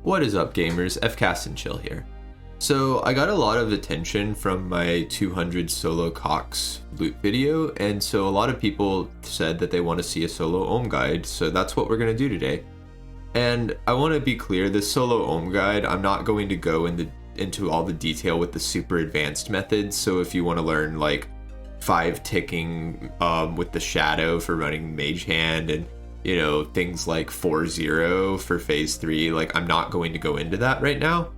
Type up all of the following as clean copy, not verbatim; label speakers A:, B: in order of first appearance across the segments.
A: What is up, gamers? FCast and Chill here. So I got a lot of attention from my 200 solo Cox loot video, and so a lot of people said that they want to see a solo ohm guide, so that's what we're going to do today. And I want to be clear, this solo ohm guide, I'm not going to go into all the detail with the super advanced methods, so if you want to learn like 5 ticking with the shadow for running Mage Hand and things like 4-0 for phase 3, like I'm not going to go into that right now.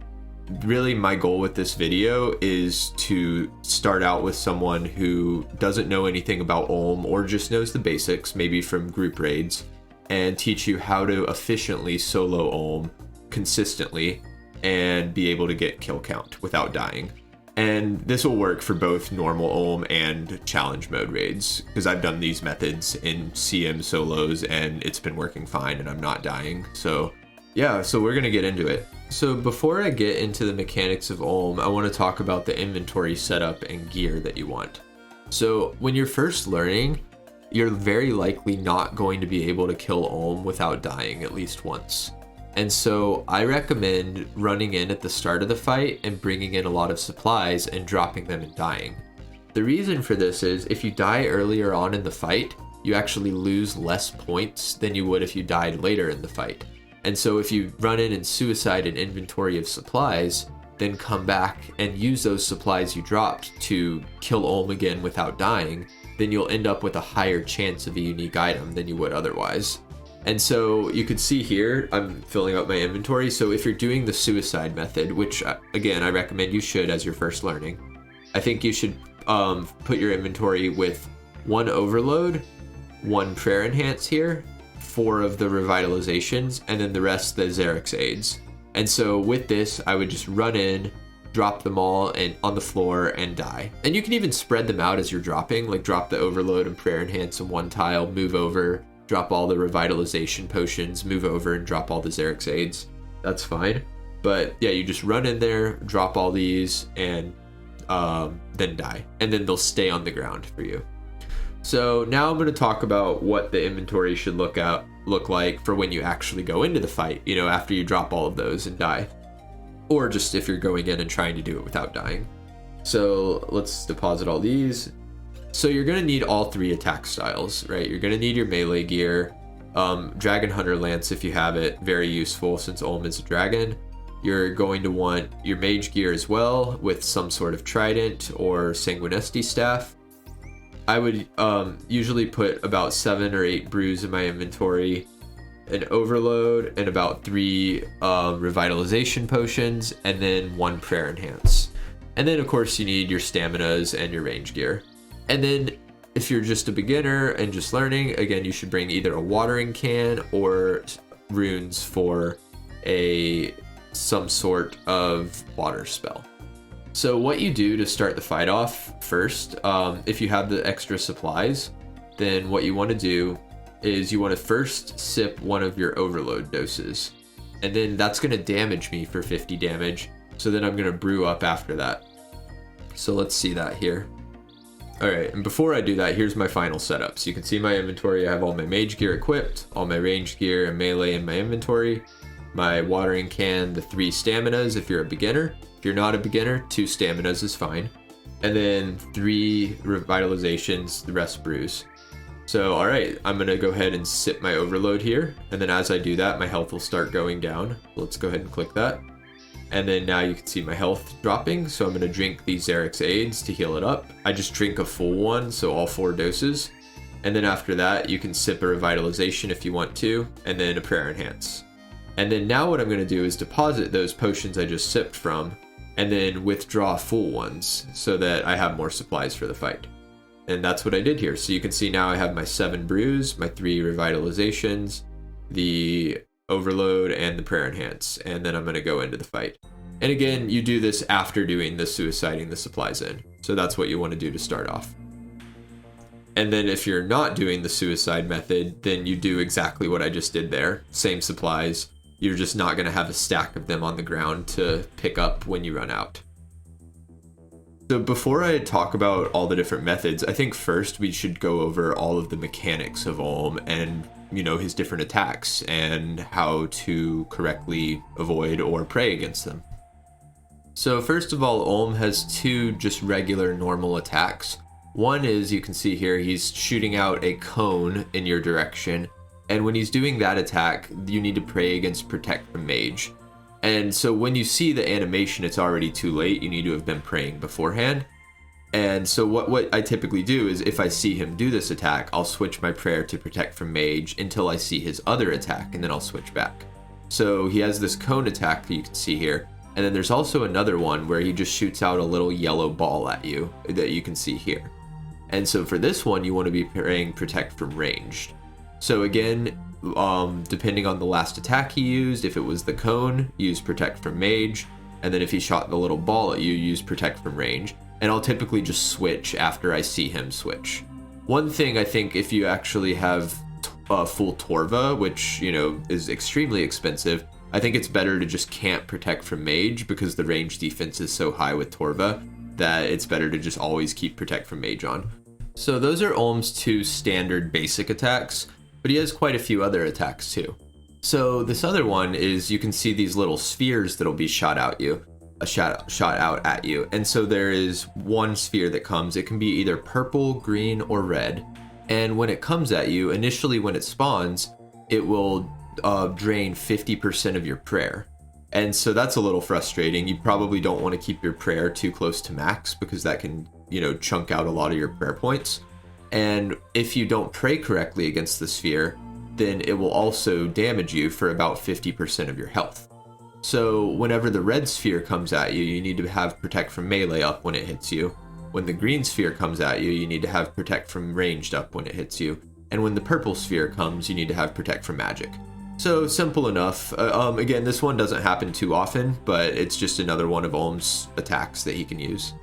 A: Really, my goal with this video is to start out with someone who doesn't know anything about Ohm or just knows the basics, maybe from group raids, and teach you how to efficiently solo Ohm consistently and be able to get kill count without dying. And this will work for both normal Ohm and challenge mode raids, because I've done these methods in CM solos and it's been working fine and I'm not dying. So yeah, so we're gonna get into it. So before I get into the mechanics of Ohm, I want to talk about the inventory setup and gear that you want. So when you're first learning, you're very likely not going to be able to kill Ohm without dying at least once. And so I recommend running in at the start of the fight and bringing in a lot of supplies and dropping them and dying. The reason for this is if you die earlier on in the fight, you actually lose less points than you would if you died later in the fight. And so if you run in and suicide an inventory of supplies, then come back and use those supplies you dropped to kill Ohm again without dying, then you'll end up with a higher chance of a unique item than you would otherwise. And so you can see here, I'm filling up my inventory. So if you're doing the suicide method, which again, I recommend you should as you're first learning, I think you should put your inventory with 1 overload, 1 prayer enhance here, 4 of the revitalizations, and then the rest the Xeric's aids. And so with this, I would just run in, drop them all and on the floor and die. And you can even spread them out as you're dropping, like drop the overload and prayer enhance in 1 tile, move over, drop all the revitalization potions, move over and drop all the Xeric's aids. That's fine. But yeah, you just run in there, drop all these, and then die. And then they'll stay on the ground for you. So now I'm going to talk about what the inventory should look like for when you actually go into the fight, after you drop all of those and die. Or just if you're going in and trying to do it without dying. So let's deposit all these. So you're going to need all 3 attack styles, right? You're going to need your melee gear, Dragon Hunter Lance if you have it, very useful since Ohm is a dragon. You're going to want your mage gear as well with some sort of trident or sanguinesti staff. I would usually put about 7 or 8 brews in my inventory, an overload, and about 3 revitalization potions, and then 1 prayer enhance. And then of course you need your staminas and your range gear. And then if you're just a beginner and just learning, again, you should bring either a watering can or runes for some sort of water spell. So what you do to start the fight off first, if you have the extra supplies, then what you want to do is you want to first sip 1 of your overload doses. And then that's going to damage me for 50 damage. So then I'm going to brew up after that. So let's see that here. Alright, and before I do that, here's my final setup. So you can see my inventory. I have all my mage gear equipped, all my range gear and melee in my inventory, my watering can, the 3 staminas if you're a beginner. If you're not a beginner, 2 staminas is fine. And then 3 revitalizations, the rest brews. So alright, I'm going to go ahead and sip my overload here. And then as I do that, my health will start going down. Let's go ahead and click that. And then now you can see my health dropping. So I'm going to drink these Xeric's aids to heal it up. I just drink a full one, so all 4 doses. And then after that, you can sip a revitalization if you want to, and then a prayer enhance. And then now what I'm going to do is deposit those potions I just sipped from, and then withdraw full ones so that I have more supplies for the fight. And that's what I did here. So you can see now I have my 7 brews, my 3 revitalizations, the overload, and the prayer enhance, and then I'm going to go into the fight. And again, you do this after doing the suiciding the supplies in. So that's what you want to do to start off. And then if you're not doing the suicide method, then you do exactly what I just did there. Same supplies. You're just not going to have a stack of them on the ground to pick up when you run out. So before I talk about all the different methods, I think first we should go over all of the mechanics of Ohm and his different attacks and how to correctly avoid or pray against them. So first of all, Olm has two just regular normal attacks. One is, you can see here, he's shooting out a cone in your direction, and when he's doing that attack, you need to pray against Protect from Mage. And so when you see the animation, it's already too late. You need to have been praying beforehand. And so what I typically do is, if I see him do this attack, I'll switch my prayer to Protect from Mage until I see his other attack, and then I'll switch back. So he has this cone attack that you can see here, and then there's also another one where he just shoots out a little yellow ball at you that you can see here. And so for this one, you want to be praying Protect from Ranged. So again, depending on the last attack he used, if it was the cone, use Protect from Mage, and then if he shot the little ball at you, use Protect from Range. And I'll typically just switch after I see him switch. One thing, I think, if you actually have full Torva, which, is extremely expensive, I think it's better to just can't Protect from Mage, because the range defense is so high with Torva that it's better to just always keep Protect from Mage on. So those are Olm's two standard basic attacks, but he has quite a few other attacks too. So this other one is, you can see these little spheres that'll be shot out at you. And so there is one sphere that comes. It can be either purple, green, or red. And when it comes at you, initially when it spawns, it will drain 50% of your prayer. And so that's a little frustrating. You probably don't want to keep your prayer too close to max, because that can, chunk out a lot of your prayer points. And if you don't pray correctly against the sphere, then it will also damage you for about 50% of your health. So whenever the red sphere comes at you, you need to have Protect from Melee up when it hits you. When the green sphere comes at you, you need to have Protect from Ranged up when it hits you. And when the purple sphere comes, you need to have Protect from Magic. So simple enough. Again, this one doesn't happen too often, but it's just another one of Olm's attacks that he can use.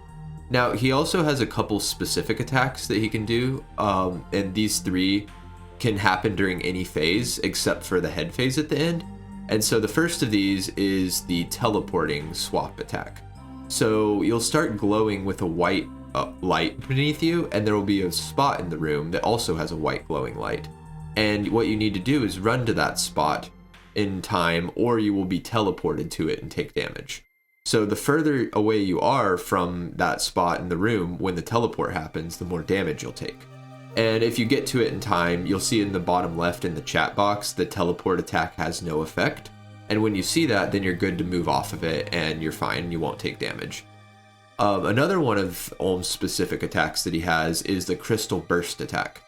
A: Now, he also has a couple specific attacks that he can do, and these three can happen during any phase except for the head phase at the end. And so the first of these is the teleporting swap attack. So you'll start glowing with a white light beneath you, and there will be a spot in the room that also has a white glowing light. And what you need to do is run to that spot in time, or you will be teleported to it and take damage. So the further away you are from that spot in the room when the teleport happens, the more damage you'll take. And if you get to it in time, you'll see in the bottom left in the chat box, the teleport attack has no effect. And when you see that, then you're good to move off of it and you're fine, you won't take damage. Another one of Olm's specific attacks that he has is the Crystal Burst attack.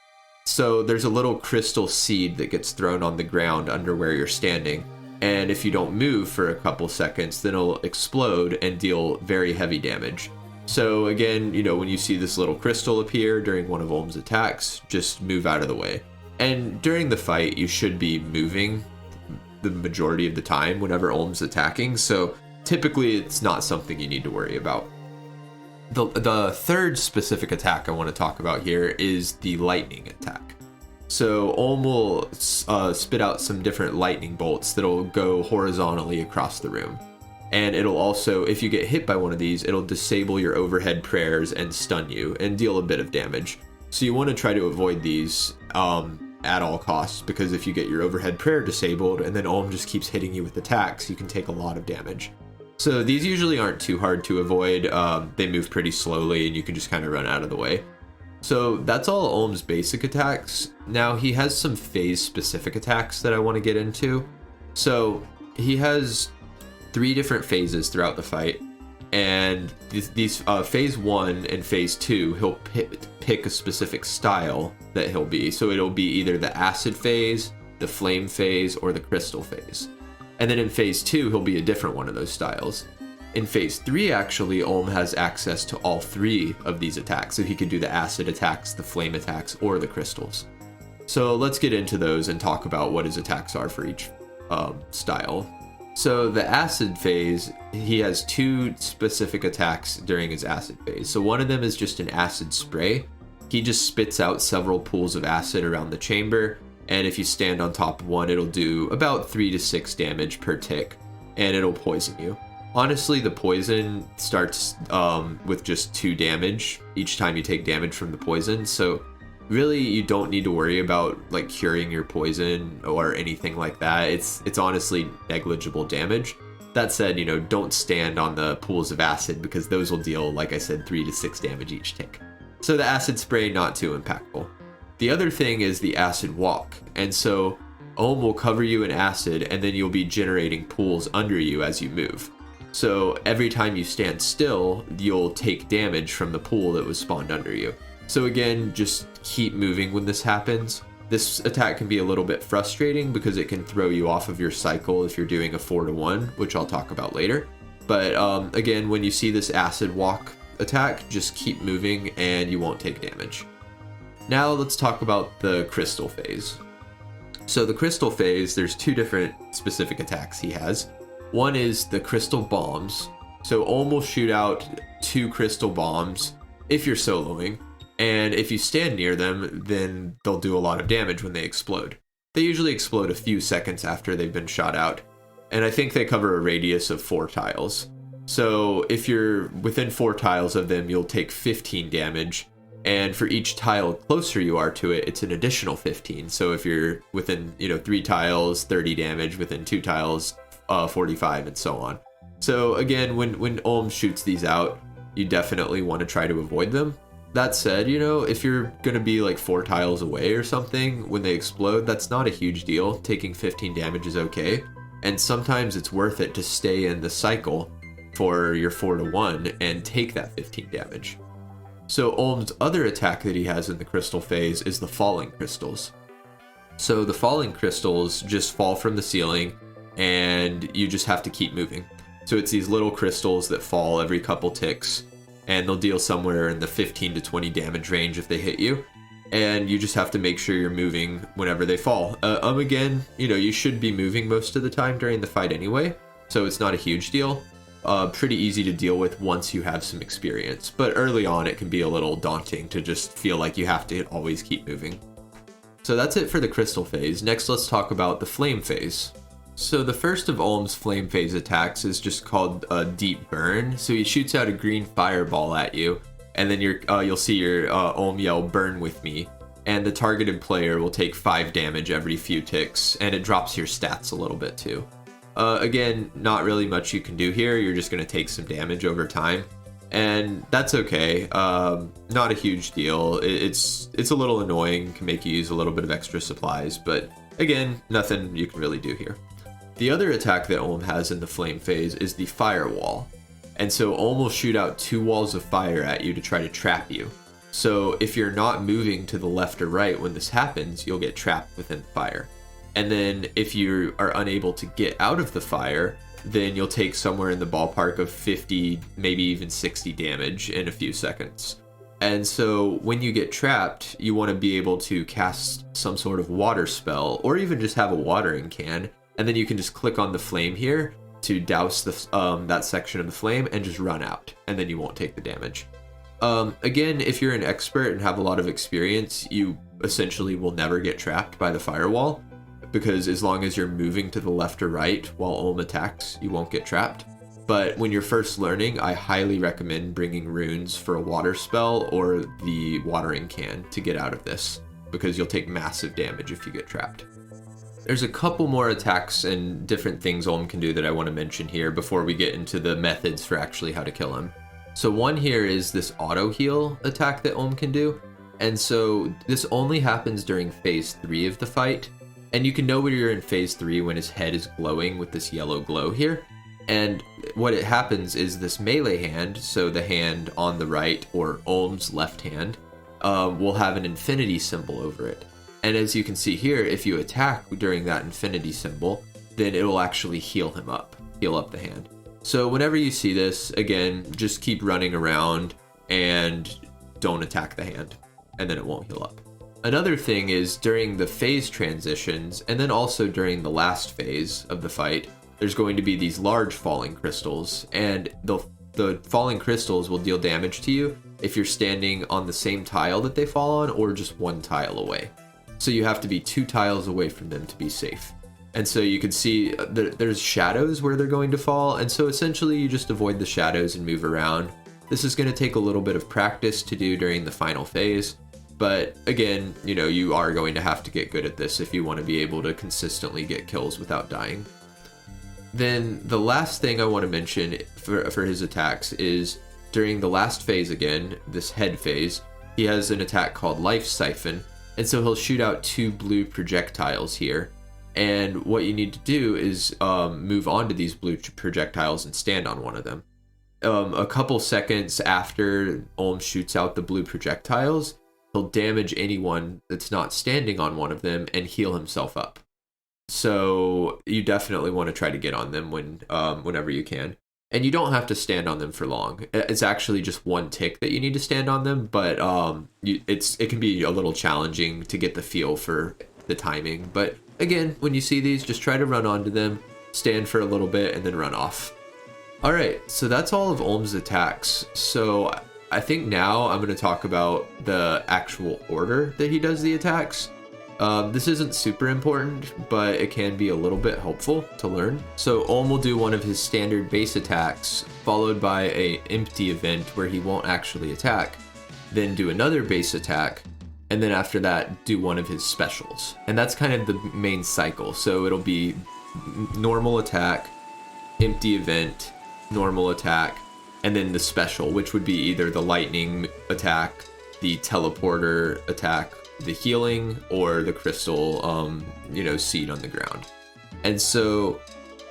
A: So there's a little crystal seed that gets thrown on the ground under where you're standing. And if you don't move for a couple seconds, then it'll explode and deal very heavy damage. So again, when you see this little crystal appear during one of Olm's attacks, just move out of the way. And during the fight, you should be moving the majority of the time whenever Olm's attacking, so typically it's not something you need to worry about. The third specific attack I want to talk about here is the lightning attack. So Olm will spit out some different lightning bolts that'll go horizontally across the room. And it'll also, if you get hit by one of these, it'll disable your overhead prayers and stun you and deal a bit of damage. So you want to try to avoid these at all costs, because if you get your overhead prayer disabled and then Olm just keeps hitting you with attacks, you can take a lot of damage. So these usually aren't too hard to avoid. They move pretty slowly and you can just kind of run out of the way. So that's all Olm's basic attacks. Now he has some phase specific attacks that I want to get into. So he has 3 different phases throughout the fight, and these phase 1 and phase 2, he'll pick a specific style that he'll be. So it'll be either the acid phase, the flame phase, or the crystal phase. And then in phase 2, he'll be a different one of those styles. In phase 3, actually, Olm has access to all 3 of these attacks, so he can do the acid attacks, the flame attacks, or the crystals. So let's get into those and talk about what his attacks are for each style. So the acid phase, he has 2 specific attacks during his acid phase. So one of them is just an acid spray. He just spits out several pools of acid around the chamber, and if you stand on top of one, it'll do about 3 to 6 damage per tick, and it'll poison you. Honestly, the poison starts with just 2 damage each time you take damage from the poison, so really you don't need to worry about like curing your poison or anything like that. It's honestly negligible damage. That said, you know, don't stand on the pools of acid because those will deal, like I said, 3 to 6 damage each tick. So the acid spray, not too impactful. The other thing is the acid walk. And so Ohm will cover you in acid and then you'll be generating pools under you as you move. So every time you stand still, you'll take damage from the pool that was spawned under you. So again, just keep moving when this happens. This attack can be a little bit frustrating because it can throw you off of your cycle if you're doing a 4-to-1, which I'll talk about later. But again, when you see this acid walk attack, just keep moving and you won't take damage. Now let's talk about the crystal phase. So the crystal phase, there's 2 different specific attacks he has. One is the crystal bombs. So Ohm will shoot out 2 crystal bombs if you're soloing. And if you stand near them, then they'll do a lot of damage when they explode. They usually explode a few seconds after they've been shot out. And I think they cover a radius of 4 tiles. So if you're within 4 tiles of them, you'll take 15 damage. And for each tile closer you are to it, it's an additional 15. So if you're within, 3 tiles, 30 damage, within 2 tiles, 45, and so on. So again, when Ohm shoots these out, you definitely want to try to avoid them. That said, if you're going to be like 4 tiles away or something when they explode, that's not a huge deal. Taking 15 damage is okay. And sometimes it's worth it to stay in the cycle for your 4-to-1 and take that 15 damage. So Ohm's other attack that he has in the crystal phase is the falling crystals. So the falling crystals just fall from the ceiling and you just have to keep moving. So it's these little crystals that fall every couple ticks. And they'll deal somewhere in the 15 to 20 damage range if they hit you. And you just have to make sure you're moving whenever they fall. Again, you should be moving most of the time during the fight anyway, so it's not a huge deal. Pretty easy to deal with once you have some experience. But early on, it can be a little daunting to just feel like you have to always keep moving. So that's it for the crystal phase. Next, let's talk about the flame phase. So the first of Ohm's flame phase attacks is just called a deep burn. So he shoots out a green fireball at you, and then you'll see your Ohm yell "burn with me," and the targeted player will take 5 damage every few ticks, and it drops your stats a little bit too. Again, not really much you can do here. You're just going to take some damage over time, and that's okay. Not a huge deal. It's a little annoying, can make you use a little bit of extra supplies, but again, nothing you can really do here. The other attack that Ohm has in the flame phase is the firewall. And so Ohm will shoot out 2 walls of fire at you to try to trap you. So if you're not moving to the left or right when this happens, you'll get trapped within fire. And then if you are unable to get out of the fire, then you'll take somewhere in the ballpark of 50, maybe even 60 damage in a few seconds. And so when you get trapped, you want to be able to cast some sort of water spell, or even just have a watering can. And then you can just click on the flame here to douse that section of the flame and just run out, and then you won't take the damage. Again, if you're an expert and have a lot of experience, you essentially will never get trapped by the firewall, because as long as you're moving to the left or right while Ohm attacks, you won't get trapped. But when you're first learning, I highly recommend bringing runes for a water spell or the watering can to get out of this, because you'll take massive damage if you get trapped. There's a couple more attacks and different things Ohm can do that I want to mention here before we get into the methods for actually how to kill him. So one here is this auto heal attack that Ohm can do. And so this only happens during phase 3 of the fight. And you can know when you're in phase 3 when his head is glowing with this yellow glow here. And what it happens is this melee hand, so the hand on the right or Ohm's left hand, will have an infinity symbol over it. And as you can see here, if you attack during that infinity symbol, then it will actually heal up the hand. So whenever you see this, again, just keep running around and don't attack the hand, and then it won't heal up. Another thing is during the phase transitions, and then also during the last phase of the fight, there's going to be these large falling crystals, and the falling crystals will deal damage to you if you're standing on the same tile that they fall on or just 1 tile away. So you have to be 2 tiles away from them to be safe. And so you can see there's shadows where they're going to fall, and so essentially you just avoid the shadows and move around. This is going to take a little bit of practice to do during the final phase, But again, you know, you are going to have to get good at this if you want to be able to consistently get kills without dying. Then the last thing I want to mention for his attacks is during the last phase again, this head phase, he has an attack called Life Siphon, and so he'll shoot out 2 blue projectiles here. And what you need to do is move on to these blue projectiles and stand on one of them. A couple seconds after Olm shoots out the blue projectiles, he'll damage anyone that's not standing on one of them and heal himself up. So you definitely want to try to get on them whenever you can. And you don't have to stand on them for long. It's actually just 1 tick that you need to stand on them, but it can be a little challenging to get the feel for the timing. But again, when you see these, just try to run onto them, stand for a little bit, and then run off. All right, so that's all of Olm's attacks. So I think now I'm going to talk about the actual order that he does the attacks. This isn't super important, but it can be a little bit helpful to learn. So Olm will do one of his standard base attacks, followed by an empty event where he won't actually attack, then do another base attack, and then after that, do one of his specials. And that's kind of the main cycle. So it'll be normal attack, empty event, normal attack, and then the special, which would be either the lightning attack, the teleporter attack, the healing, or the crystal seed on the ground. And so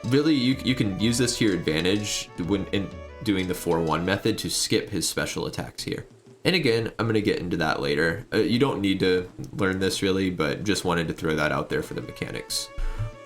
A: really you can use this to your advantage when in doing the 4-1 method to skip his special attacks here. And again, I'm going to get into that later. You don't need to learn this really, but just wanted to throw that out there for the mechanics.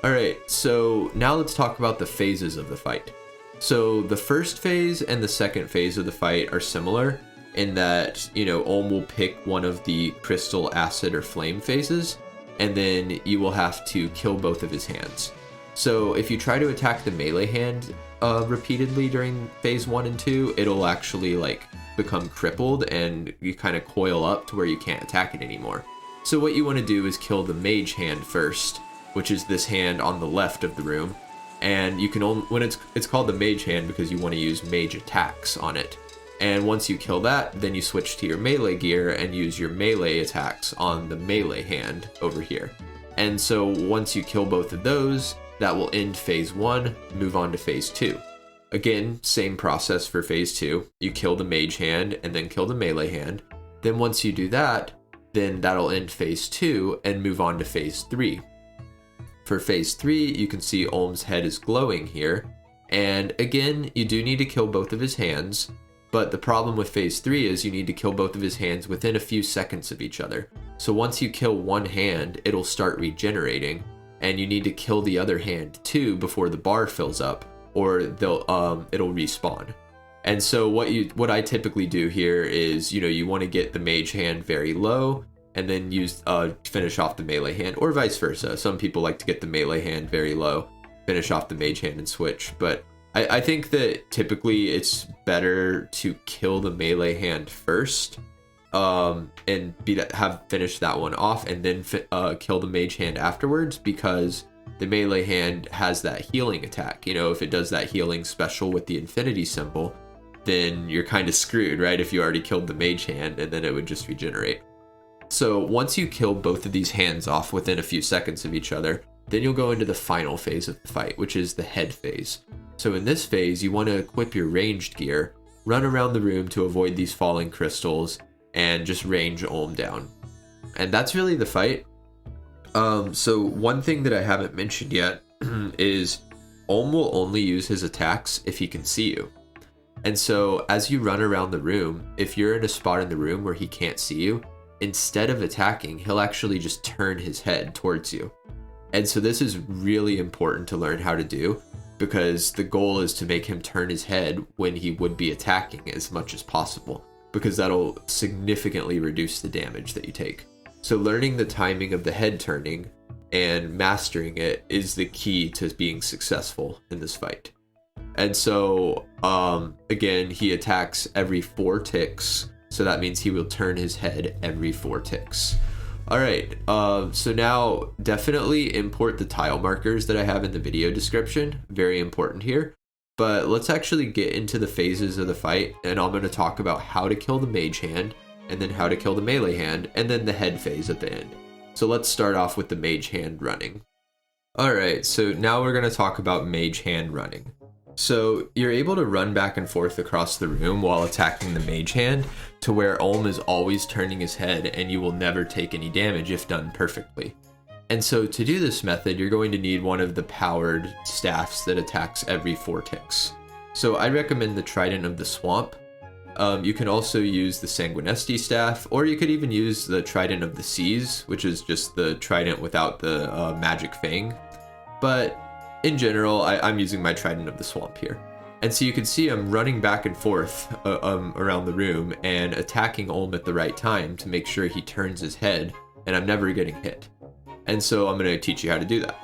A: All right, so now let's talk about the phases of the fight. So the first phase and the second phase of the fight are similar in that, Olm will pick one of the crystal, acid, or flame phases, and then you will have to kill both of his hands. So if you try to attack the melee hand repeatedly during phase 1 and 2, it'll actually become crippled and you kind of coil up to where you can't attack it anymore. So what you want to do is kill the mage hand first, which is this hand on the left of the room. And you can only, when it's called the mage hand because you want to use mage attacks on it. And once you kill that, then you switch to your melee gear and use your melee attacks on the melee hand over here. And so once you kill both of those, that will end phase 1, move on to phase 2. Again, same process for phase 2. You kill the mage hand and then kill the melee hand. Then once you do that, then that'll end phase 2 and move on to phase 3. For phase 3, you can see Olm's head is glowing here. And again, you do need to kill both of his hands. But the problem with phase 3 is you need to kill both of his hands within a few seconds of each other. So once you kill one hand, it'll start regenerating, and you need to kill the other hand too before the bar fills up, or it'll respawn. And so what I typically do here is, you want to get the mage hand very low, and then finish off the melee hand, or vice versa. Some people like to get the melee hand very low, finish off the mage hand and switch, but I think that typically it's better to kill the melee hand first, and have finished that one off, and then kill the mage hand afterwards, because the melee hand has that healing attack. If it does that healing special with the infinity symbol, then you're kind of screwed, right? If you already killed the mage hand, and then it would just regenerate. So once you kill both of these hands off within a few seconds of each other, then you'll go into the final phase of the fight, which is the head phase. So in this phase, you want to equip your ranged gear, run around the room to avoid these falling crystals, and just range Olm down. And that's really the fight. So one thing that I haven't mentioned yet is Olm will only use his attacks if he can see you. And so as you run around the room, if you're in a spot in the room where he can't see you, instead of attacking, he'll actually just turn his head towards you. And so this is really important to learn how to do, because the goal is to make him turn his head when he would be attacking as much as possible, because that'll significantly reduce the damage that you take. So learning the timing of the head turning and mastering it is the key to being successful in this fight. And so again, he attacks every 4 ticks, so that means he will turn his head every 4 ticks. All right, so now definitely import the tile markers that I have in the video description. Very important here. But let's actually get into the phases of the fight, and I'm going to talk about how to kill the mage hand, and then how to kill the melee hand, and then the head phase at the end. So let's start off with the mage hand running. Alright, so now we're going to talk about mage hand running. So you're able to run back and forth across the room while attacking the mage hand to where Olm is always turning his head and you will never take any damage if done perfectly. And so to do this method, you're going to need one of the powered staffs that attacks every 4 ticks. So I recommend the Trident of the Swamp. You can also use the Sanguinesti staff, or you could even use the Trident of the Seas, which is just the trident without the magic fang. But in general, I'm using my Trident of the Swamp here. And so you can see I'm running back and forth around the room and attacking Olm at the right time to make sure he turns his head and I'm never getting hit. And so I'm going to teach you how to do that.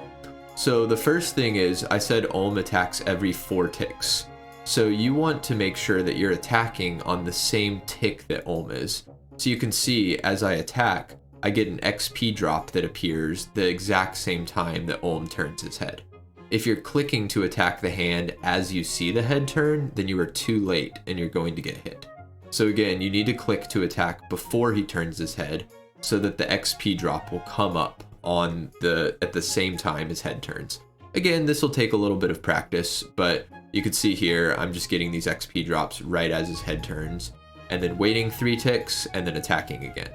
A: So the first thing is, I said Olm attacks every 4 ticks. So you want to make sure that you're attacking on the same tick that Olm is. So you can see as I attack, I get an XP drop that appears the exact same time that Olm turns his head. If you're clicking to attack the hand as you see the head turn, then you are too late and you're going to get hit. So again, you need to click to attack before he turns his head so that the XP drop will come up at the same time his head turns. Again, this will take a little bit of practice, but you can see here I'm just getting these XP drops right as his head turns, and then waiting 3 ticks and then attacking again.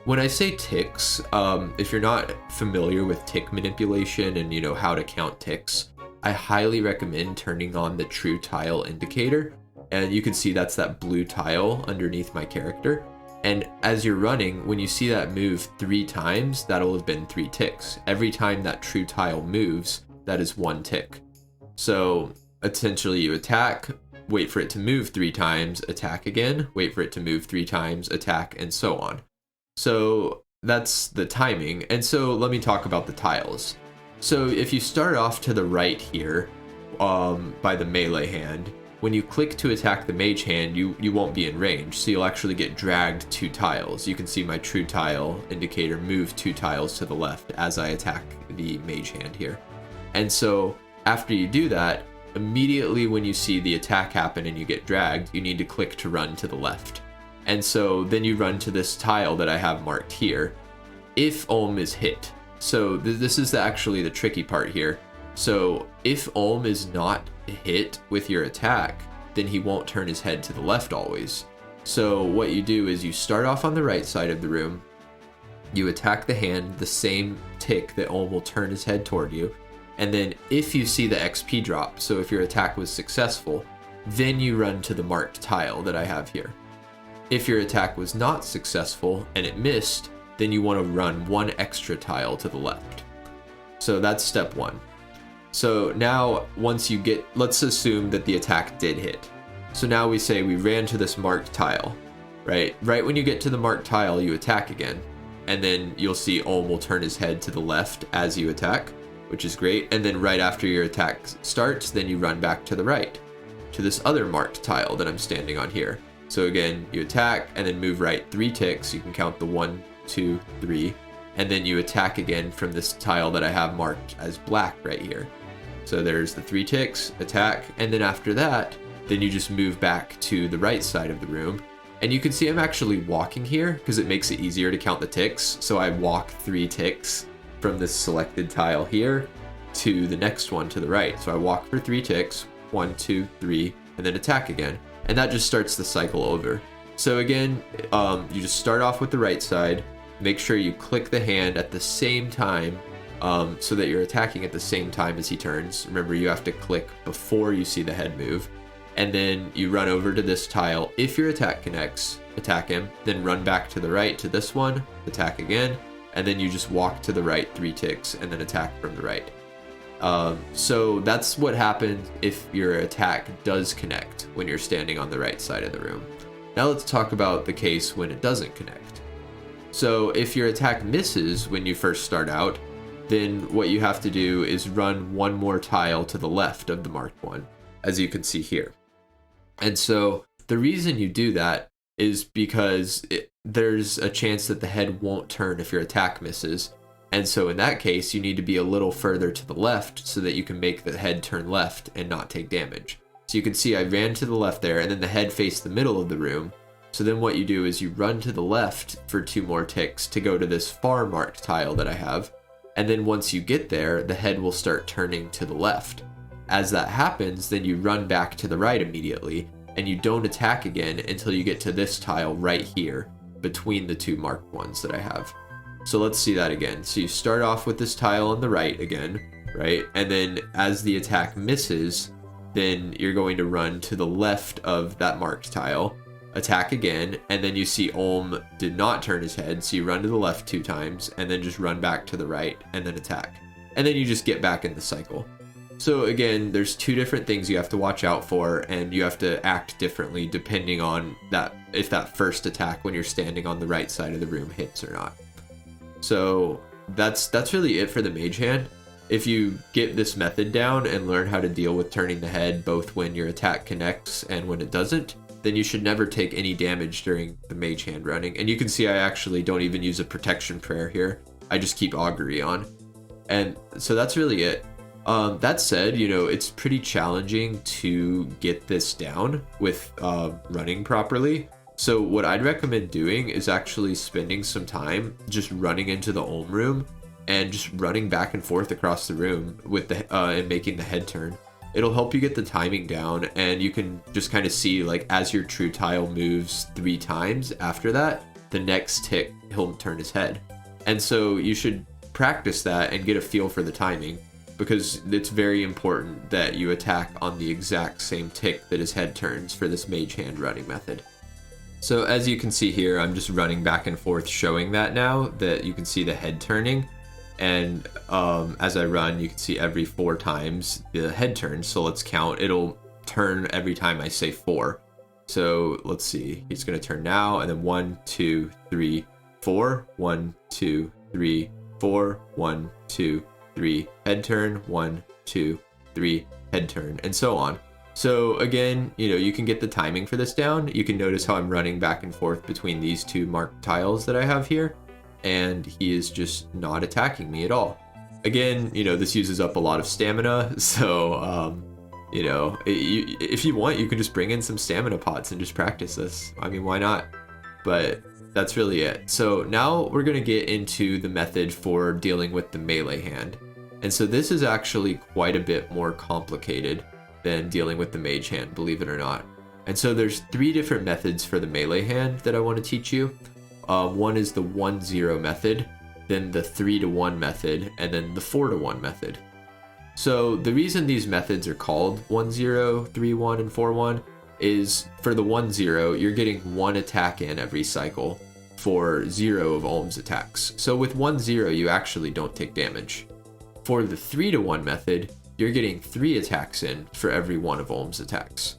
A: When I say ticks, if you're not familiar with tick manipulation and you know how to count ticks, I highly recommend turning on the true tile indicator. And you can see that's that blue tile underneath my character. And as you're running, when you see that move 3 times, that'll have been 3 ticks. Every time that true tile moves, that is 1 tick. So essentially you attack, wait for it to move 3 times, attack again, wait for it to move 3 times, attack, and so on. So that's the timing. And so let me talk about the tiles. So if you start off to the right here by the melee hand, when you click to attack the mage hand, you won't be in range. So you'll actually get dragged 2 tiles. You can see my true tile indicator move 2 tiles to the left as I attack the mage hand here. And so after you do that, immediately when you see the attack happen and you get dragged, you need to click to run to the left. And so then you run to this tile that I have marked here. If Olm is hit. So this is actually the tricky part here. So if Olm is not hit with your attack, then he won't turn his head to the left always. So what you do is you start off on the right side of the room. You attack the hand the same tick that Olm will turn his head toward you. And then if you see the XP drop, so if your attack was successful, then you run to the marked tile that I have here. If your attack was not successful and it missed, then you want to run 1 extra tile to the left. So that's step 1. So now once you get, let's assume that the attack did hit. So now we say we ran to this marked tile, right? Right when you get to the marked tile, you attack again. And then you'll see Olm will turn his head to the left as you attack, which is great. And then right after your attack starts, then you run back to the right, to this other marked tile that I'm standing on here. So again, you attack and then move right 3 ticks. You can count the 1, 2, 3, and then you attack again from this tile that I have marked as black right here. So there's the 3 ticks, attack, and then after that, then you just move back to the right side of the room. And you can see I'm actually walking here because it makes it easier to count the ticks. So I walk 3 ticks from this selected tile here to the next one to the right. So I walk for 3 ticks, 1, 2, 3, and then attack again. And that just starts the cycle over. So again, you just start off with the right side, make sure you click the hand at the same time so that you're attacking at the same time as he turns. Remember, you have to click before you see the head move. And then you run over to this tile. If your attack connects, attack him, then run back to the right to this one, attack again, and then you just walk to the right 3 ticks and then attack from the right. So that's what happens if your attack does connect when you're standing on the right side of the room. Now let's talk about the case when it doesn't connect. So if your attack misses when you first start out, then what you have to do is run 1 more tile to the left of the marked one, as you can see here. And so the reason you do that is because there's a chance that the head won't turn if your attack misses. And so in that case, you need to be a little further to the left so that you can make the head turn left and not take damage. So you can see I ran to the left there, and then the head faced the middle of the room. So then what you do is you run to the left for 2 more ticks to go to this far marked tile that I have. And then once you get there, the head will start turning to the left. As that happens, then you run back to the right immediately, and you don't attack again until you get to this tile right here between the 2 marked ones that I have. So let's see that again. So you start off with this tile on the right again, right? And then as the attack misses, then you're going to run to the left of that marked tile, attack again, and then you see Olm did not turn his head, so you run to the left 2 times, and then just run back to the right, and then attack. And then you just get back in the cycle. So again, there's 2 different things you have to watch out for, and you have to act differently depending on that, if that first attack when you're standing on the right side of the room hits or not. So that's really it for the mage hand. If you get this method down and learn how to deal with turning the head both when your attack connects and when it doesn't, then you should never take any damage during the mage hand running. And you can see I actually don't even use a protection prayer here. I just keep augury on. And so that's really it. That said, you know, it's pretty challenging to get this down with running properly. So what I'd recommend doing is actually spending some time just running into the Olm room and just running back and forth across the room with the and making the head turn. It'll help you get the timing down, and you can just kind of see, like, as your true tile moves 3 times after that, the next tick he'll turn his head. And so you should practice that and get a feel for the timing, because it's very important that you attack on the exact same tick that his head turns for this mage hand running method. So as you can see here, I'm just running back and forth showing that now that you can see the head turning. And as I run, you can see every 4 times the head turns. So let's count. It'll turn every time I say 4. So let's see. He's going to turn now. And then 1, 2, 3, 4. 1, 2, 3, 4. 1, 2, 3. Head turn. 1, 2, 3. Head turn. And so on. So again, you know, you can get the timing for this down. You can notice how I'm running back and forth between these 2 marked tiles that I have here. And he is just not attacking me at all. Again, you know, this uses up a lot of stamina, so, you know, if you want, you can just bring in some stamina pots and just practice this. I mean, why not? But that's really it. So now we're going to get into the method for dealing with the melee hand. And so this is actually quite a bit more complicated than dealing with the mage hand, believe it or not. And so there's 3 different methods for the melee hand that I want to teach you. One is the 1-0 method, then the 3-1 method, and then the 4-1 method. So the reason these methods are called 1-0, 3-1, and 4-1 is for the 1-0, you're getting 1 attack in every cycle for 0 of Olm's attacks. So with 1-0, you actually don't take damage. For the 3-1 method, you're getting 3 attacks in for every 1 of Olm's attacks.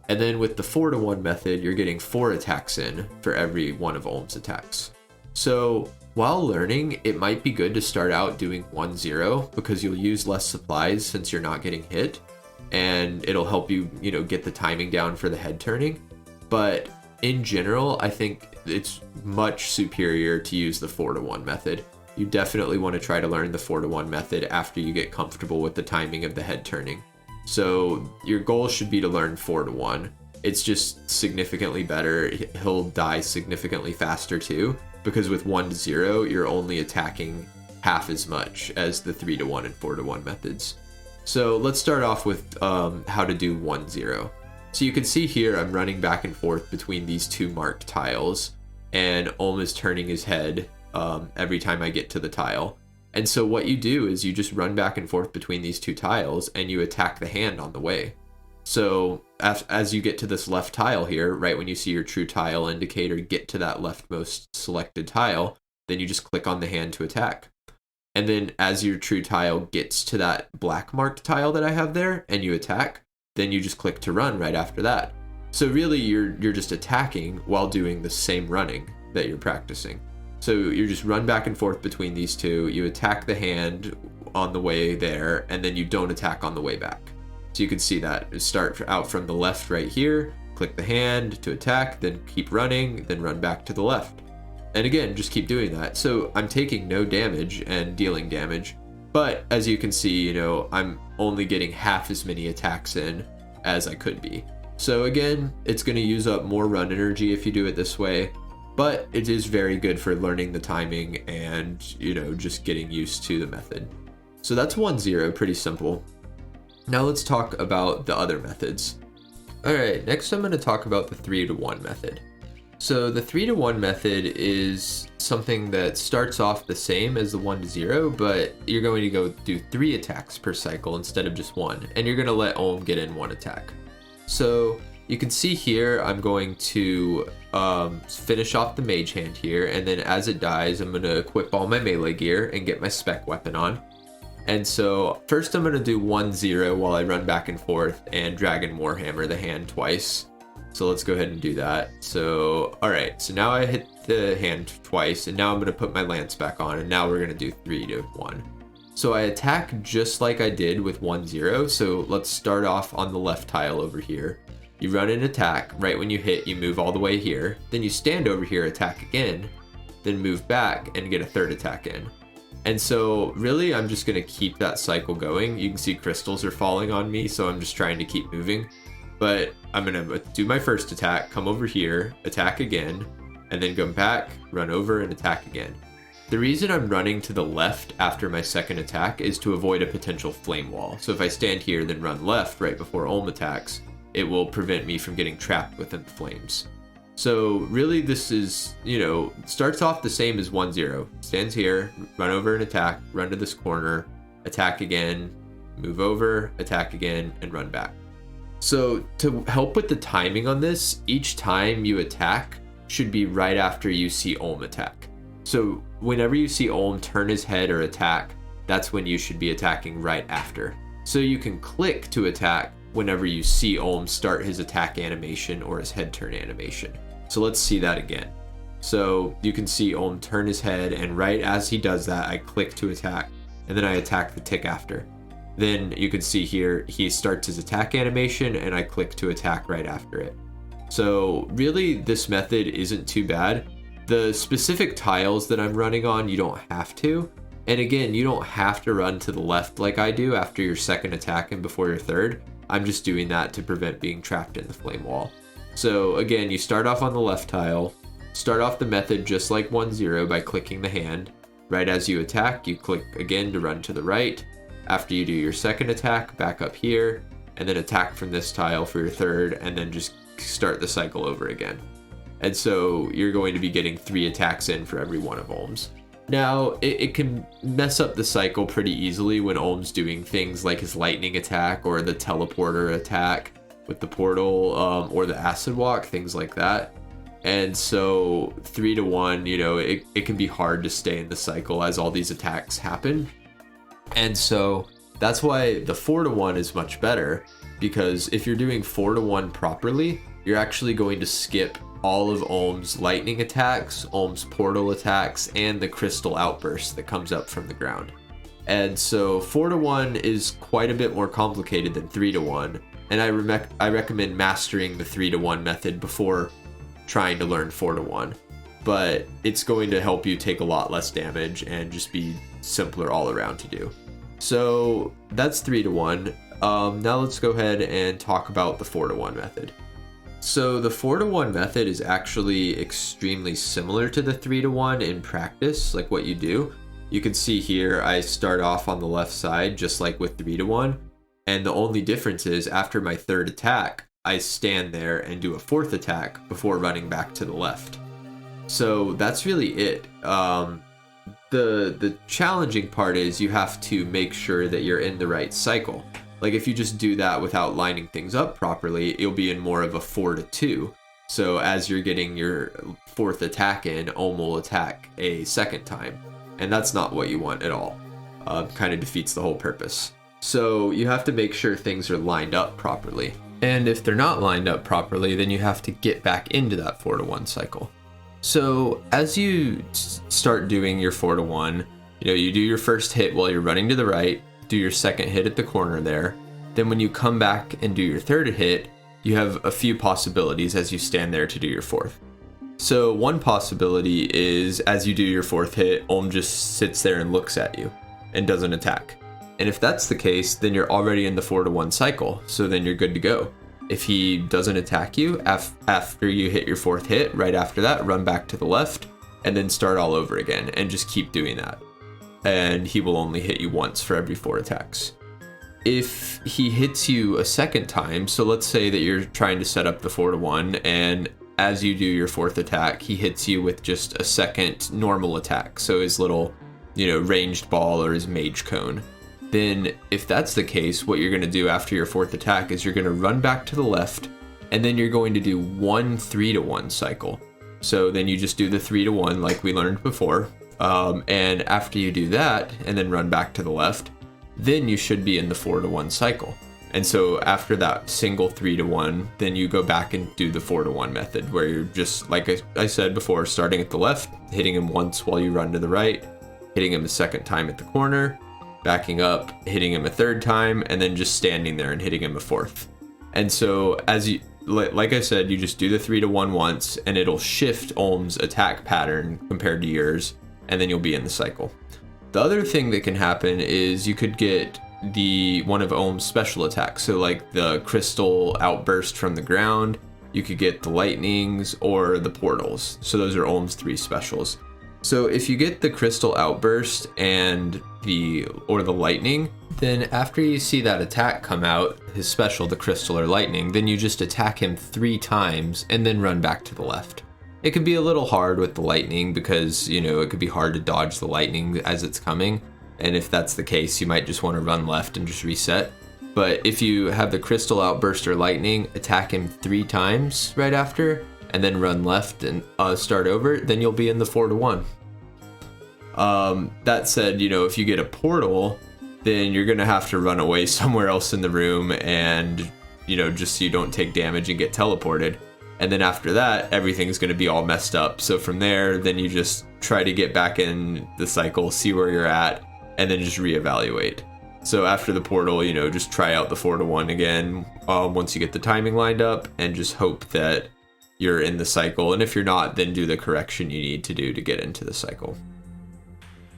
A: And then with the 4-1 method, you're getting 4 attacks in for every 1 of Olm's attacks. So while learning, it might be good to start out doing 1-0 because you'll use less supplies since you're not getting hit. And it'll help you, you know, get the timing down for the head turning. But in general, I think it's much superior to use the 4-1 method. You definitely want to try to learn the 4-1 method after you get comfortable with the timing of the head turning. So your goal should be to learn 4-1. It's just significantly better. He'll die significantly faster too, because with 1-0, you're only attacking half as much as the 3-1 and 4-1 methods. So let's start off with how to do 1-0. So you can see here I'm running back and forth between these 2 marked tiles, and Olm is turning his head every time I get to the tile. And so what you do is you just run back and forth between these 2 tiles and you attack the hand on the way. So as you get to this left tile here, right when you see your true tile indicator get to that leftmost selected tile, then you just click on the hand to attack. And then as your true tile gets to that black marked tile that I have there and you attack, then you just click to run right after that. So really you're just attacking while doing the same running that you're practicing. So you just run back and forth between these 2, you attack the hand on the way there, and then you don't attack on the way back. So you can see that. Start out from the left right here, click the hand to attack, then keep running, then run back to the left. And again, just keep doing that. So I'm taking no damage and dealing damage, but as you can see, you know, I'm only getting half as many attacks in as I could be. So again, it's going to use up more run energy if you do it this way, but it is very good for learning the timing and, you know, just getting used to the method. So that's 1-0, pretty simple. Now let's talk about the other methods. All right, next I'm going to talk about the 3-to-1 method. So the 3-to-1 method is something that starts off the same as the 1-to-0, but you're going to go do 3 attacks per cycle instead of just 1, and you're going to let Olm get in 1 attack. So you can see here, I'm going to finish off the mage hand here, and then as it dies, I'm going to equip all my melee gear and get my spec weapon on. And so first I'm going to do 1-0 while I run back and forth and Dragon Warhammer the hand twice. So let's go ahead and do that. So, all right, so now I hit the hand twice, and now I'm going to put my lance back on, and now we're going to do 3-to-1. So I attack just like I did with 1-0. So let's start off on the left tile over here. You run an attack. Right when you hit, you move all the way here. Then you stand over here, attack again, then move back and get a 3rd attack in. And so really, I'm just going to keep that cycle going. You can see crystals are falling on me, so I'm just trying to keep moving. But I'm going to do my first attack, come over here, attack again, and then come back, run over, and attack again. The reason I'm running to the left after my second attack is to avoid a potential flame wall. So if I stand here, then run left right before Olm attacks, it will prevent me from getting trapped within the flames. So really this is, you know, starts off the same as 1-0. Stands here, run over and attack, run to this corner, attack again, move over, attack again, and run back. So to help with the timing on this, each time you attack should be right after you see Olm attack. So whenever you see Olm turn his head or attack, that's when you should be attacking right after. So you can click to attack whenever you see Olm start his attack animation or his head turn animation. So let's see that again. So you can see Olm turn his head, and right as he does that, I click to attack, and then I attack the tick after. Then you can see here, he starts his attack animation, and I click to attack right after it. So really, this method isn't too bad. The specific tiles that I'm running on, you don't have to. And again, you don't have to run to the left like I do after your second attack and before your third. I'm just doing that to prevent being trapped in the flame wall. So again, you start off on the left tile, start off the method just like 1-0 by clicking the hand. Right as you attack, you click again to run to the right. After you do your second attack, back up here, and then attack from this tile for your third, and then just start the cycle over again. And so you're going to be getting 3 attacks in for every one of Olm's. Now, it can mess up the cycle pretty easily when Olm's doing things like his lightning attack or the teleporter attack with the portal, or the acid walk, things like that. And so 3-to-1, you know, it can be hard to stay in the cycle as all these attacks happen. And so that's why the 4-to-1 is much better, because if you're doing 4-to-1 properly, you're actually going to skip all of Olm's lightning attacks, Olm's portal attacks, and the crystal outburst that comes up from the ground. And so 4-to-1 is quite a bit more complicated than 3-to-1, and I recommend mastering the 3-to-1 method before trying to learn 4-to-1. But it's going to help you take a lot less damage and just be simpler all around to do. So that's 3-to-1. Now let's go ahead and talk about the 4-to-1 method. So the 4-to-1 method is actually extremely similar to the 3-to-1 in practice, like what you do. You can see here, I start off on the left side, just like with 3-to-1. And the only difference is after my third attack, I stand there and do a fourth attack before running back to the left. So that's really it. The challenging part is you have to make sure that you're in the right cycle. Like if you just do that without lining things up properly, you'll be in more of a 4-to-2. So as you're getting your fourth attack in, Olm will attack a second time. And that's not what you want at all. Kind of defeats the whole purpose. So you have to make sure things are lined up properly. And if they're not lined up properly, then you have to get back into that 4-to-1 cycle. So as you start doing your 4-to-1, you do your first hit while you're running to the right, do your second hit at the corner there. Then when you come back and do your third hit, you have a few possibilities as you stand there to do your fourth. So one possibility is as you do your fourth hit, Olm just sits there and looks at you and doesn't attack. And if that's the case, then you're already in the 4-to-1 cycle, so then you're good to go. If he doesn't attack you after you hit your 4th hit, right after that, run back to the left and then start all over again and just keep doing that. And he will only hit you once for every 4 attacks. If he hits you a second time, so let's say that you're trying to set up the 4-1, and as you do your 4th attack, he hits you with just a second normal attack, so his little, ranged ball or his mage cone. Then if that's the case, what you're going to do after your 4th attack is you're going to run back to the left, and then you're going to do 1 3-1 cycle. So then you just do the 3-1 like we learned before, and after you do that and then run back to the left, then you should be in the 4-1 cycle. And so after that single 3-1, then you go back and do the 4-1 method, where you're just, like I said before, starting at the left, hitting him once while you run to the right, hitting him a second time at the corner, backing up, hitting him a 3rd time, and then just standing there and hitting him a 4th. And so as you, like I said, you just do the 3-1 once, and it'll shift Olm's attack pattern compared to yours, and then you'll be in the cycle. The other thing that can happen is you could get one of Olm's special attacks. So like the crystal outburst from the ground, you could get the lightnings or the portals. So those are Olm's 3 specials. So if you get the crystal outburst and the lightning, then after you see that attack come out, his special, the crystal or lightning, then you just attack him 3 times and then run back to the left. It could be a little hard with the lightning because, it could be hard to dodge the lightning as it's coming. And if that's the case, you might just want to run left and just reset. But if you have the crystal outburst or lightning, attack him 3 times right after, and then run left and start over, then you'll be in the 4-1. That said, if you get a portal, then you're going to have to run away somewhere else in the room and, just so you don't take damage and get teleported. And then after that, everything's going to be all messed up. So from there, then you just try to get back in the cycle, see where you're at, and then just reevaluate. So after the portal, just try out the 4-1 again once you get the timing lined up, and just hope that you're in the cycle. And if you're not, then do the correction you need to do to get into the cycle.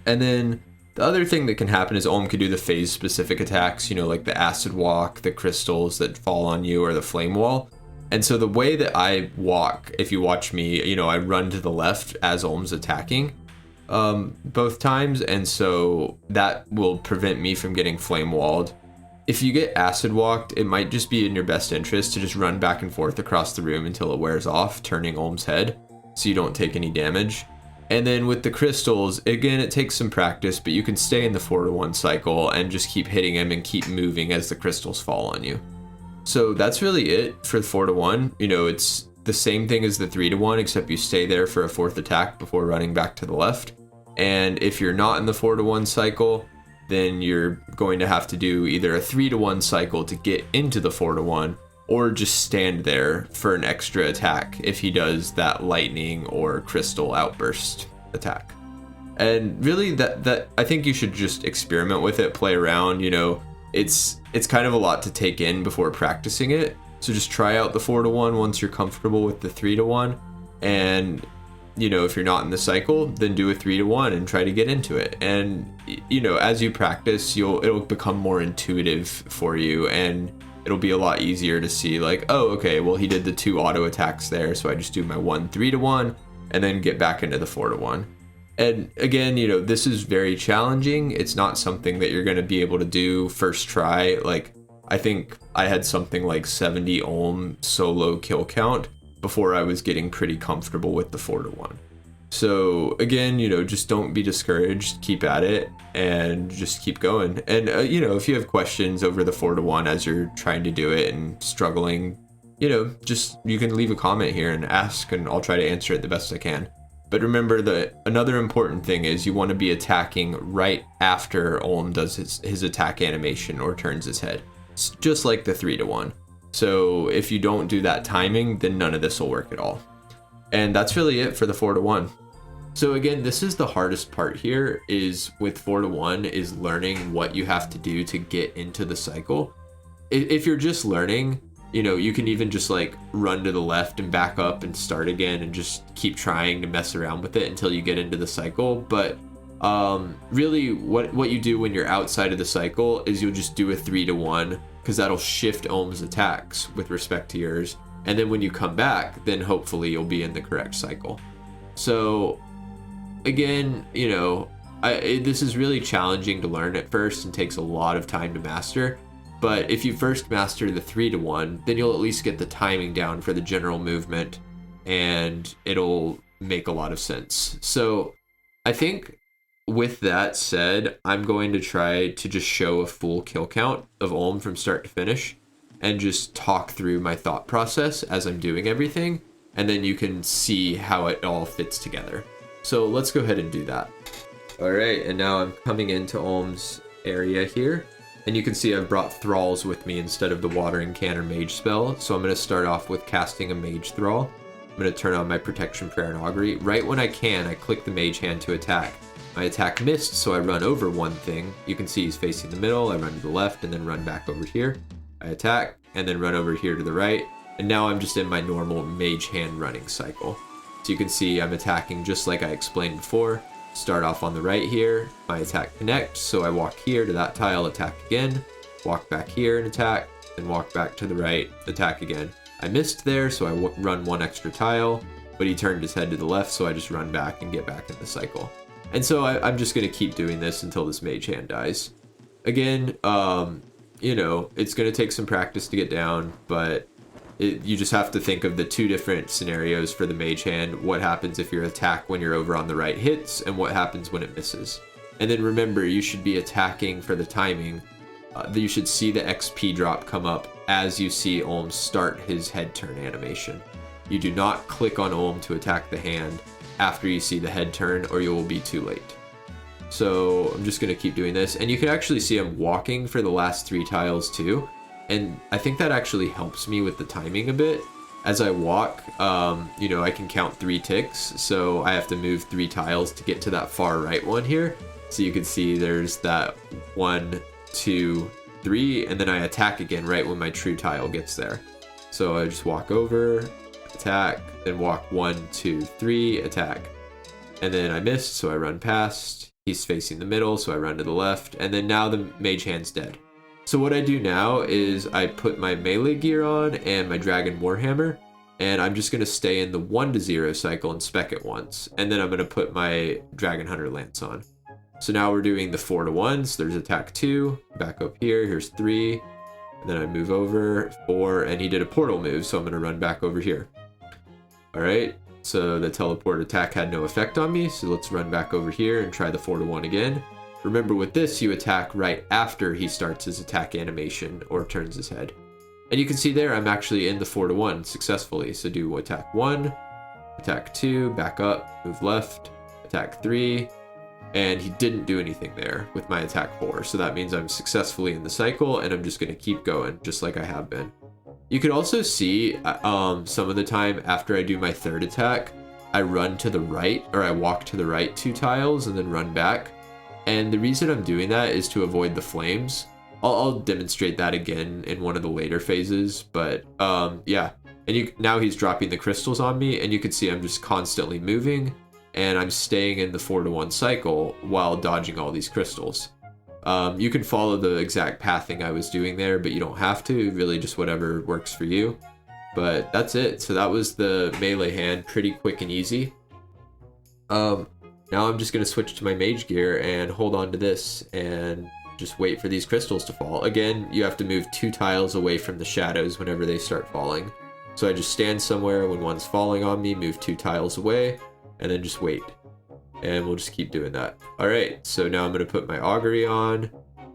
A: And then the other thing that can happen is Olm could do the phase-specific attacks, like the acid walk, the crystals that fall on you, or the flame wall. And so the way that I walk, if you watch me, I run to the left as Olm's attacking both times. And so that will prevent me from getting flame walled. If you get acid walked, it might just be in your best interest to just run back and forth across the room until it wears off, turning Olm's head, so you don't take any damage. And then with the crystals, again, it takes some practice, but you can stay in the 4-1 cycle and just keep hitting him and keep moving as the crystals fall on you. So that's really it for the 4-1. It's the same thing as the 3-1, except you stay there for a 4th attack before running back to the left. And if you're not in the 4-1 cycle, then you're going to have to do either a 3-1 cycle to get into the 4-1, or just stand there for an extra attack if he does that lightning or crystal outburst attack. And really that I think you should just experiment with it, play around. It's kind of a lot to take in before practicing it. So just try out the 4-1 once you're comfortable with the 3-1. And, if you're not in the cycle, then do a 3-1 and try to get into it. And, as you practice, it'll become more intuitive for you, and it'll be a lot easier to see like, oh, okay, well, he did the 2 auto attacks there. So I just do my 1 3-1 and then get back into the 4-1. And again, this is very challenging. It's not something that you're going to be able to do first try. Like, I think I had something like 70 Olm solo kill count before I was getting pretty comfortable with the 4-1. So again, just don't be discouraged. Keep at it and just keep going. And, if you have questions over the 4-1 as you're trying to do it and struggling, you can leave a comment here and ask, and I'll try to answer it the best I can. But remember that another important thing is you want to be attacking right after Olm does his attack animation or turns his head. It's just like the 3-1. So if you don't do that timing, then none of this will work at all. And that's really it for the 4-1. So again, this is the hardest part here, is with 4-1 is learning what you have to do to get into the cycle. If you're just learning, you can even just like run to the left and back up and start again and just keep trying to mess around with it until you get into the cycle. But really what you do when you're outside of the cycle is you'll just do a 3-1 because that'll shift Ohm's attacks with respect to yours. And then when you come back, then hopefully you'll be in the correct cycle. So again, you know, this is really challenging to learn at first and takes a lot of time to master. But if you first master the 3-to-1, then you'll at least get the timing down for the general movement, and it'll make a lot of sense. So I think with that said, I'm going to try to just show a full kill count of Ohm from start to finish and just talk through my thought process as I'm doing everything, and then you can see how it all fits together. So let's go ahead and do that. All right, and now I'm coming into Ohm's area here, and you can see I've brought Thralls with me instead of the Watering Can or Mage spell. So I'm going to start off with casting a Mage Thrall. I'm going to turn on my Protection Prayer and Augury. Right when I can, I click the Mage Hand to attack. My attack missed, so I run over one thing. You can see he's facing the middle. I run to the left and then run back over here. I attack and then run over here to the right. And now I'm just in my normal Mage Hand running cycle. So you can see I'm attacking just like I explained before. Start off on the right here, my attack connects, so I walk here to that tile, attack again, walk back here and attack, then walk back to the right, attack again. I missed there, so I run one extra tile, but he turned his head to the left, so I just run back and get back in the cycle. And so I'm just going to keep doing this until this Mage Hand dies. Again, you know, it's going to take some practice to get down, but you just have to think of the two different scenarios for the Mage Hand. What happens if your attack when you're over on the right hits, and what happens when it misses. And then remember, you should be attacking for the timing. You should see the XP drop come up as you see Ohm start his head turn animation. You do not click on Ohm to attack the hand after you see the head turn, or you will be too late. So I'm just going to keep doing this. And you can actually see I'm walking for the last 3 tiles too. And I think that actually helps me with the timing a bit. As I walk, you know, I can count 3 ticks. So I have to move 3 tiles to get to that far right one here. So you can see there's that 1, 2, 3, and then I attack again right when my true tile gets there. So I just walk over, attack, then walk 1, 2, 3, attack. And then I missed, so I run past. He's facing the middle, so I run to the left. And then now the Mage Hand's dead. So what I do now is I put my melee gear on and my Dragon Warhammer, and I'm just going to stay in the 1-to-0 cycle and spec it once. And then I'm going to put my Dragon Hunter Lance on. So now we're doing the 4-to-1, so there's attack 2, back up here, here's 3, and then I move over, 4, and he did a portal move, so I'm going to run back over here. Alright, so the teleport attack had no effect on me, so let's run back over here and try the 4-to-1 again. Remember, with this, you attack right after he starts his attack animation or turns his head. And you can see there, I'm actually in the 4-to-1 successfully. So do attack 1, attack 2, back up, move left, attack 3, and he didn't do anything there with my attack 4. So that means I'm successfully in the cycle, and I'm just going to keep going, just like I have been. You could also see some of the time after I do my 3rd attack, I run to the right, or I walk to the right 2 tiles and then run back. And the reason I'm doing that is to avoid the flames. I'll demonstrate that again in one of the later phases, but yeah. And now he's dropping the crystals on me, and you can see I'm just constantly moving, and I'm staying in the 4-to-1 cycle while dodging all these crystals. You can follow the exact pathing I was doing there, but you don't have to, really just whatever works for you. But that's it. So that was the melee hand, pretty quick and easy. Now I'm just going to switch to my mage gear and hold on to this and just wait for these crystals to fall. Again, you have to move 2 tiles away from the shadows whenever they start falling. So I just stand somewhere when one's falling on me, move 2 tiles away, and then just wait. And we'll just keep doing that. Alright, so now I'm going to put my augury on,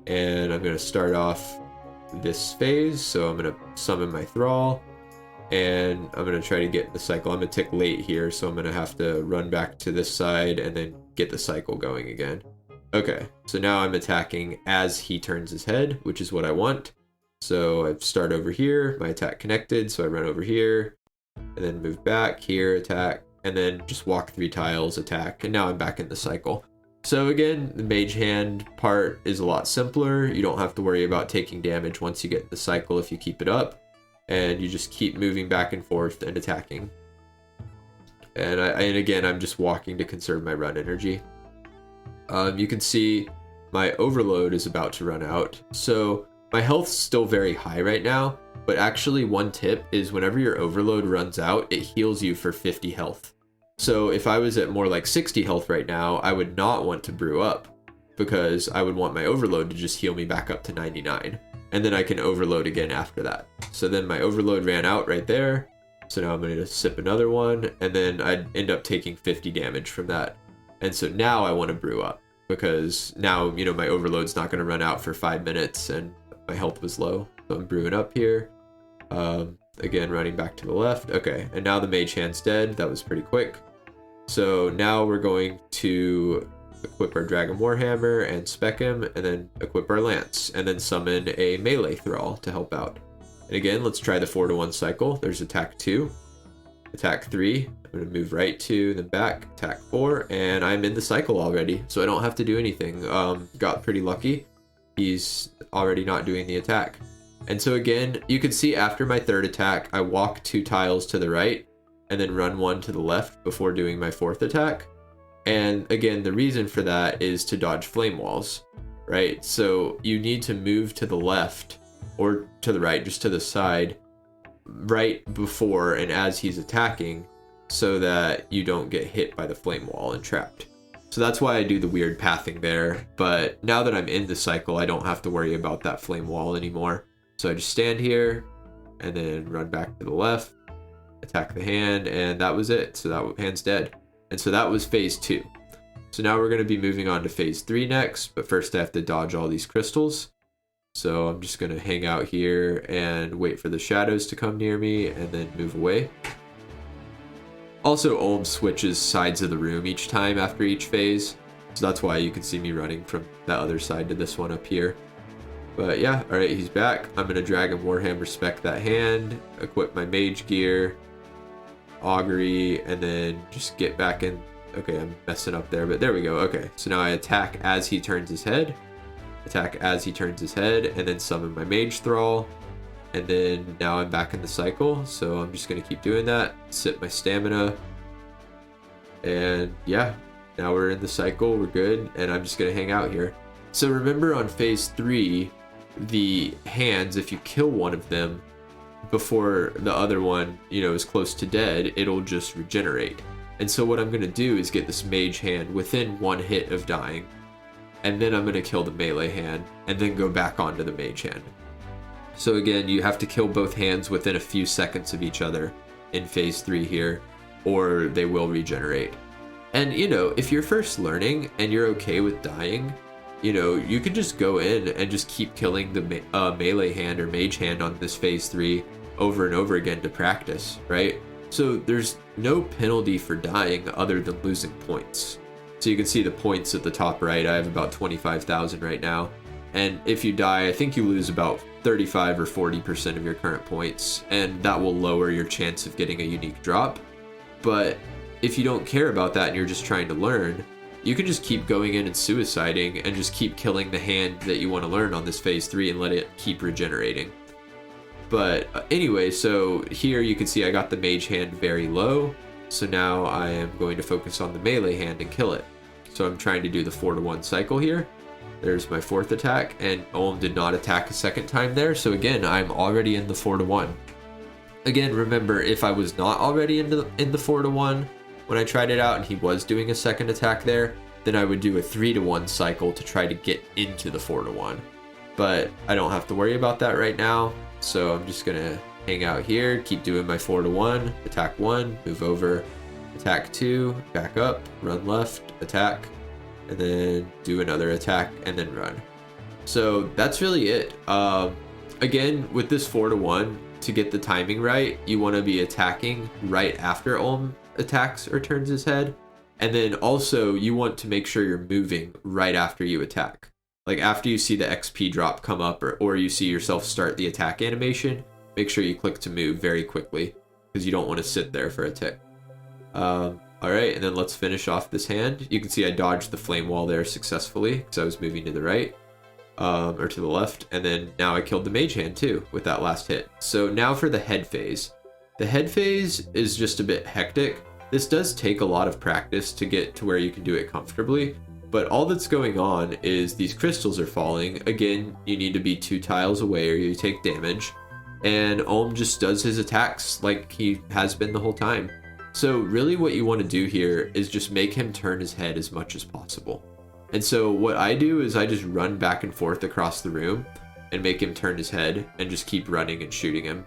A: and I'm going to start off this phase. So I'm going to summon my thrall, and I'm going to try to get in the cycle. I'm a tick late here, so I'm going to have to run back to this side and then get the cycle going again. Okay, so now I'm attacking as he turns his head, which is what I want. So I start over here, my attack connected, so I run over here, and then move back here, attack, and then just walk 3 tiles, attack, and now I'm back in the cycle. So again, the mage hand part is a lot simpler. You don't have to worry about taking damage once you get the cycle if you keep it up. And you just keep moving back and forth and attacking. And again, I'm just walking to conserve my run energy. You can see my overload is about to run out. So My health's still very high right now, but actually one tip is whenever your overload runs out, it heals you for 50 health. So if I was at more like 60 health right now, I would not want to brew up because I would want my overload to just heal me back up to 99. And then I can overload again after that. So then my overload ran out right there. So now I'm going to sip another one, and then I'd end up taking 50 damage from that. And so now I want to brew up because now, you know, my overload's not going to run out for 5 minutes and my health was low. So I'm brewing up here. Again, running back to the left. Okay, and now the mage hand's dead. That was pretty quick. So now we're going to equip our Dragon Warhammer and spec him, and then equip our lance, and then summon a melee thrall to help out. And again, let's try the 4-to-1 cycle. There's attack 2, attack 3. I'm going to move right 2, then back, attack 4, and I'm in the cycle already, so I don't have to do anything. Got pretty lucky. He's already not doing the attack. And so again, you can see after my 3rd attack, I walk 2 tiles to the right and then run 1 to the left before doing my 4th attack. And again, the reason for that is to dodge flame walls, right? So you need to move to the left or to the right, just to the side, right before and as he's attacking so that you don't get hit by the flame wall and trapped. So that's why I do the weird pathing there. But now that I'm in the cycle, I don't have to worry about that flame wall anymore. So I just stand here and then run back to the left, attack the hand, and that was it. So that hand's dead. And so that was phase 2. So now we're going to be moving on to phase 3 next, but first I have to dodge all these crystals. So I'm just going to hang out here and wait for the shadows to come near me and then move away. Also, Olm switches sides of the room each time after each phase. So that's why you can see me running from that other side to this one up here. But yeah, alright, he's back. I'm going to Dragon Warhammer spec that hand, equip my mage gear, augury, and then just get back in. Okay, I'm messing up there, but there we go. Okay, so now I attack as he turns his head, and then summon my mage thrall. And then now I'm back in the cycle, so I'm just going to keep doing that, sip my stamina. And yeah, now we're in the cycle, we're good, and I'm just going to hang out here. So remember on phase 3, the hands, if you kill one of them before the other one, you know, is close to dead, it'll just regenerate. And so what I'm going to do is get this mage hand within 1 hit of dying, and then I'm going to kill the melee hand and then go back onto the mage hand. So again, you have to kill both hands within a few seconds of each other in phase 3 here, or they will regenerate. And you know, if you're first learning and you're okay with dying, you know, you could just go in and just keep killing the melee hand or mage hand on this phase 3 over and over again to practice, right? So there's no penalty for dying other than losing points. So you can see the points at the top right. I have about 25,000 right now. And if you die, I think you lose about 35 or 40% of your current points, and that will lower your chance of getting a unique drop. But if you don't care about that and you're just trying to learn, you can just keep going in and suiciding and just keep killing the hand that you want to learn on this phase 3 and let it keep regenerating. But anyway, so here you can see I got the mage hand very low. So now I am going to focus on the melee hand and kill it. So I'm trying to do the 4-to-1 cycle here. There's my 4th attack, and Olm did not attack a second time there. So again, I'm already in the 4-to-1. Again, remember, if I was not already in the 4-to-1 when I tried it out and he was doing a second attack there, then I would do a 3-to-1 cycle to try to get into the 4-to-1. But I don't have to worry about that right now. So I'm just going to hang out here, keep doing my 4-to-1, attack 1, move over, attack 2, back up, run left, attack, and then do another attack, and then run. So that's really it. Again, with this 4-to-1, to get the timing right, you want to be attacking right after Olm attacks or turns his head. And then also you want to make sure you're moving right after you attack. Like after you see the XP drop come up or you see yourself start the attack animation, make sure you click to move very quickly because you don't want to sit there for a tick. Alright, and then let's finish off this hand. You can see I dodged the flame wall there successfully because I was moving to the right, or to the left. And then now I killed the mage hand too with that last hit. So now for the head phase. The head phase is just a bit hectic. This does take a lot of practice to get to where you can do it comfortably. But all that's going on is these crystals are falling. Again, you need to be 2 tiles away or you take damage. And Ohm just does his attacks like he has been the whole time. So really what you want to do here is just make him turn his head as much as possible. And so what I do is I just run back and forth across the room and make him turn his head and just keep running and shooting him.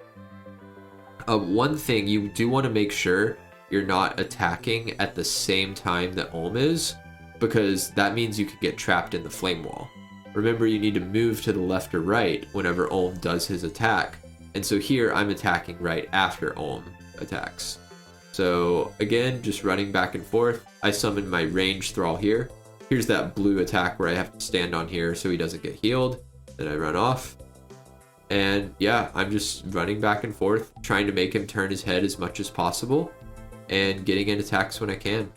A: One thing, you do want to make sure you're not attacking at the same time that Ohm is, because that means you could get trapped in the flame wall. Remember, you need to move to the left or right whenever Ohm does his attack. And so here I'm attacking right after Ohm attacks. So again, just running back and forth. I summon my range thrall here. Here's that blue attack where I have to stand on here so he doesn't get healed. Then I run off. And yeah, I'm just running back and forth, trying to make him turn his head as much as possible and getting in attacks when I can.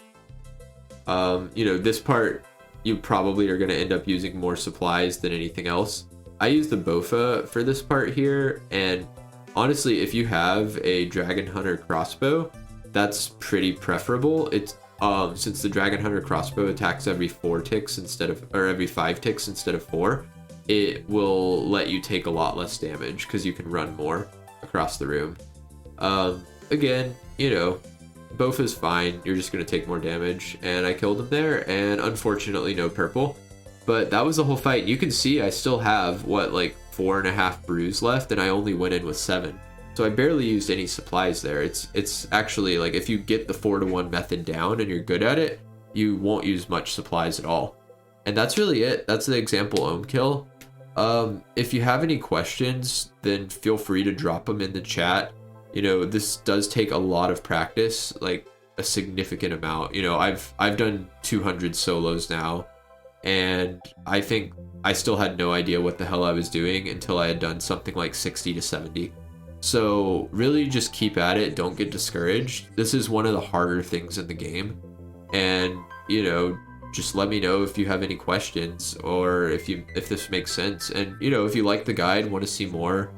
A: You know, this part, you probably are going to end up using more supplies than anything else. I use the Bofa for this part here, and honestly, if you have a Dragon Hunter crossbow, that's pretty preferable. It's since the Dragon Hunter crossbow attacks every 4 ticks instead of, or every 5 ticks instead of 4, it will let you take a lot less damage because you can run more across the room. Again, you know, Bofa's fine. You're just going to take more damage, and I killed him there, and unfortunately no purple. But that was the whole fight. You can see I still have, what, like 4.5 brews left, and I only went in with 7. So I barely used any supplies there. It's actually, like, if you get the 4-to-1 method down and you're good at it, you won't use much supplies at all. And that's really it. That's the example Ohm kill. If you have any questions, then feel free to drop them in the chat. You know, this does take a lot of practice, like a significant amount. You know, I've done 200 solos now, and I think I still had no idea what the hell I was doing until I had done something like 60 to 70. So really just keep at it. Don't get discouraged. This is one of the harder things in the game. And, you know, just let me know if you have any questions or if this makes sense. And, you know, if you like the guide, want to see more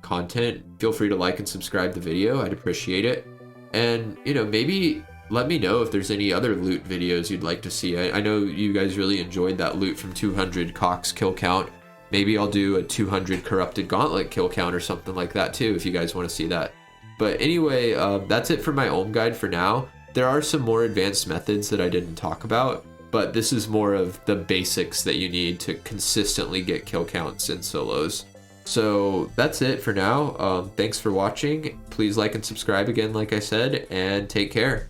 A: content, feel free to like and subscribe the video. I'd appreciate it. And, you know, maybe let me know if there's any other loot videos you'd like to see. I know you guys really enjoyed that loot from 200 Cox kill count. Maybe I'll do a 200 corrupted gauntlet kill count or something like that too, if you guys want to see that. But anyway, that's it for my Ohm guide for now. There are some more advanced methods that I didn't talk about, but this is more of the basics that you need to consistently get kill counts in solos. So that's it for now. Thanks for watching. Please like and subscribe again, like I said, and take care.